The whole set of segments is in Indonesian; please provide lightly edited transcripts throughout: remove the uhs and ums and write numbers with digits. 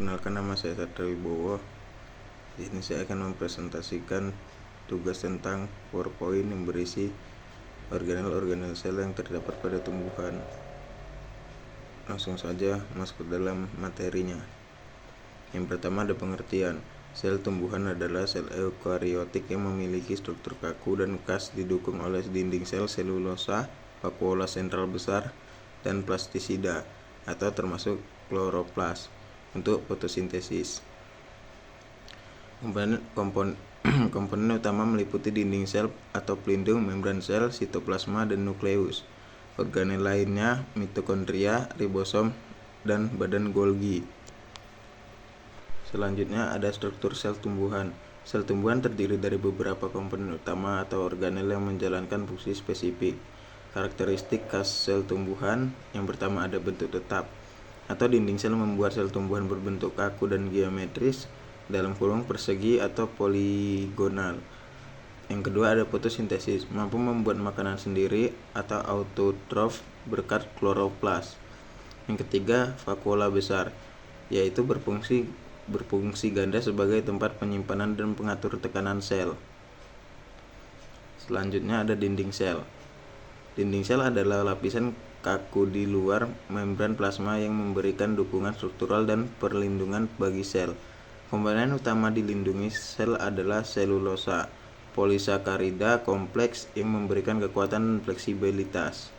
Perkenalkan, nama saya Satria Wibowo. Di sini saya akan mempresentasikan tugas tentang PowerPoint yang berisi organel-organel sel yang terdapat pada tumbuhan. Langsung saja masuk ke dalam materinya. Yang pertama ada pengertian. Sel tumbuhan adalah sel eukariotik yang memiliki struktur kaku dan khas, didukung oleh dinding sel selulosa, vakuola sentral besar, dan plastisida atau termasuk kloroplas untuk fotosintesis. Komponen utama meliputi dinding sel atau pelindung, membran sel, sitoplasma, dan nukleus. Organel lainnya mitokondria, ribosom, dan badan Golgi. Selanjutnya ada struktur sel tumbuhan. Sel tumbuhan terdiri dari beberapa komponen utama atau organel yang menjalankan fungsi spesifik. Karakteristik khas sel tumbuhan: yang pertama ada bentuk tetap atau dinding sel membuat sel tumbuhan berbentuk kaku dan geometris, dalam kurung persegi atau poligonal. Yang kedua ada fotosintesis, mampu membuat makanan sendiri atau autotrof berkat kloroplas. Yang ketiga vakuola besar, yaitu berfungsi ganda sebagai tempat penyimpanan dan pengatur tekanan sel. Selanjutnya ada dinding sel. Dinding sel adalah lapisan kaku di luar membran plasma yang memberikan dukungan struktural dan perlindungan bagi sel. Komponen utama dilindungi sel adalah selulosa polisakarida kompleks yang memberikan kekuatan dan fleksibilitas.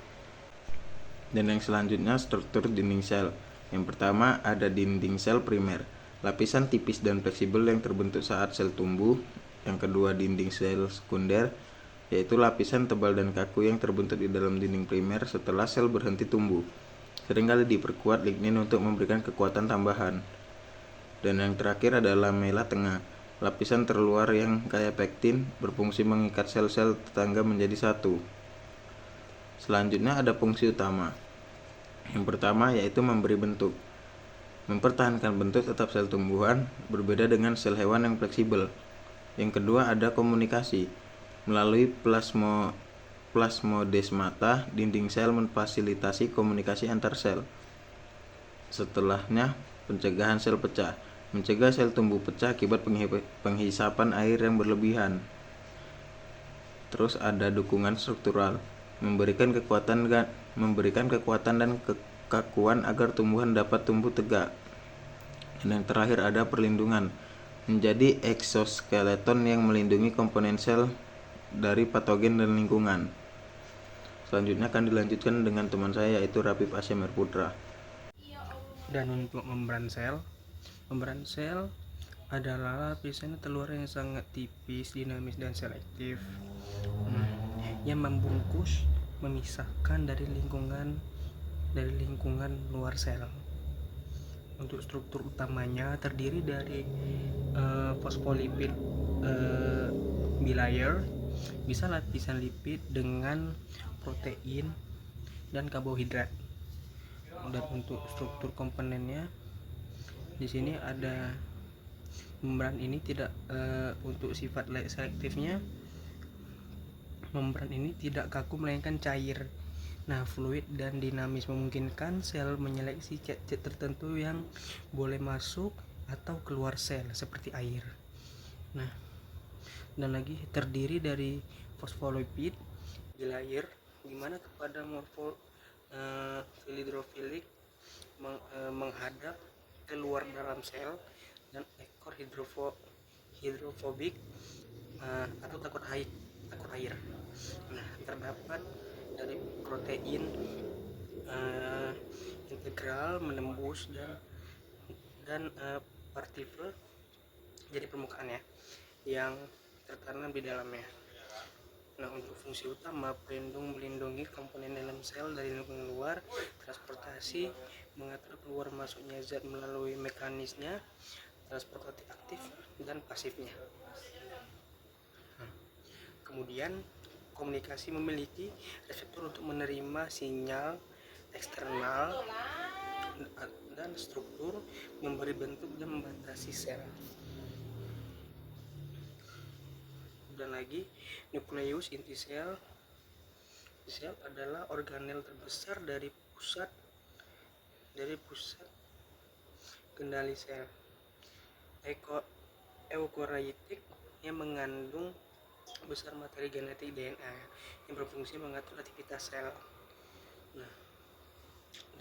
Dan yang selanjutnya struktur dinding sel. Yang pertama ada dinding sel primer, lapisan tipis dan fleksibel yang terbentuk saat sel tumbuh. Yang kedua dinding sel sekunder, yaitu lapisan tebal dan kaku yang terbentuk di dalam dinding primer setelah sel berhenti tumbuh. Seringkali diperkuat lignin untuk memberikan kekuatan tambahan. Dan yang terakhir adalah lamela tengah, lapisan terluar yang kaya pektin, berfungsi mengikat sel-sel tetangga menjadi satu. Selanjutnya ada fungsi utama. Yang pertama yaitu memberi bentuk, mempertahankan bentuk tetap sel tumbuhan, berbeda dengan sel hewan yang fleksibel. Yang kedua ada komunikasi. Melalui plasmodesmata, dinding sel memfasilitasi komunikasi antar sel. Setelahnya pencegahan sel pecah, mencegah sel tumbuh pecah akibat penghisapan air yang berlebihan. Terus ada dukungan struktural, memberikan kekuatan dan kekakuan agar tumbuhan dapat tumbuh tegak. Dan yang terakhir ada perlindungan, menjadi eksoskeleton yang melindungi komponen sel dari patogen dan lingkungan. Selanjutnya akan dilanjutkan dengan teman saya, yaitu Rapip Asyamir Putra. Dan untuk membran sel adalah lapisan telur yang sangat tipis, dinamis, dan selektif, yang membungkus, memisahkan dari lingkungan luar sel. Untuk struktur utamanya terdiri dari fosfolipid bilayer, bisa lapisan lipid dengan protein dan karbohidrat. Dan untuk struktur komponennya di sini ada membran ini tidak untuk sifat selektifnya, membran ini tidak kaku melainkan cair, fluid dan dinamis, memungkinkan sel menyeleksi zat-zat tertentu yang boleh masuk atau keluar sel seperti air. Dan lagi terdiri dari fosfolipid bilayer, dimana kepada morfo hidrofilik menghadap keluar dalam sel, dan ekor hidrofobik atau takut air. Terdapat dari protein integral menembus dan partikel jadi permukaannya yang tertanam di dalamnya. Untuk fungsi utama, pelindung, melindungi komponen dalam sel dari lingkungan luar, transportasi, mengatur keluar masuknya zat melalui mekanisme transportasi aktif dan pasifnya. Kemudian komunikasi, memiliki reseptor untuk menerima sinyal eksternal, dan struktur, memberi bentuk dan membatasi sel. Dan lagi nukleus inti sel. Sel adalah organel terbesar dari pusat kendali sel. Eukariotik yang mengandung besar materi genetik DNA yang berfungsi mengatur aktivitas sel. Nah,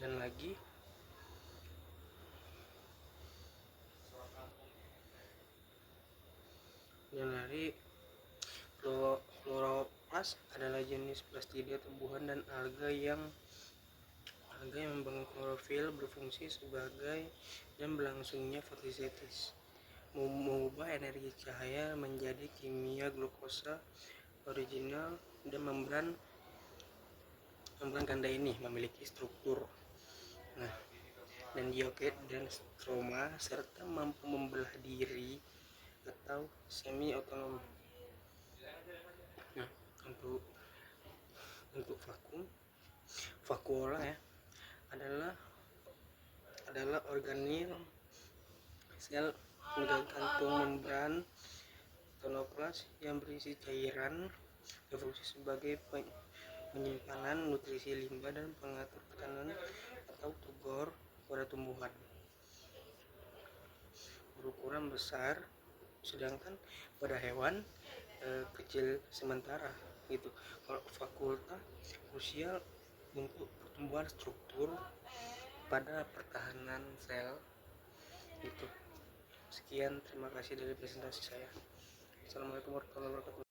dan lagi Chloroplast adalah jenis plastida tumbuhan dan alga yang membangun klorofil, berfungsi sebagai dan berlangsungnya fotosintesis, mengubah energi cahaya menjadi kimia glukosa original, dan membran ganda ini memiliki struktur dan dioket dan stroma serta mampu membelah diri atau semi otonom. Nah, untuk vakuola ya adalah organel sel gantung membran chloroplast yang berisi cairan, berfungsi sebagai penyimpanan nutrisi limbah dan pengatur tekanan atau tugor pada tumbuhan. Berukuran besar, sedangkan pada hewan kecil sementara gitu. Kalau vakuola krusial untuk pertumbuhan struktur pada pertahanan sel gitu. Sekian, terima kasih dari presentasi saya. Assalamualaikum warahmatullahi wabarakatuh.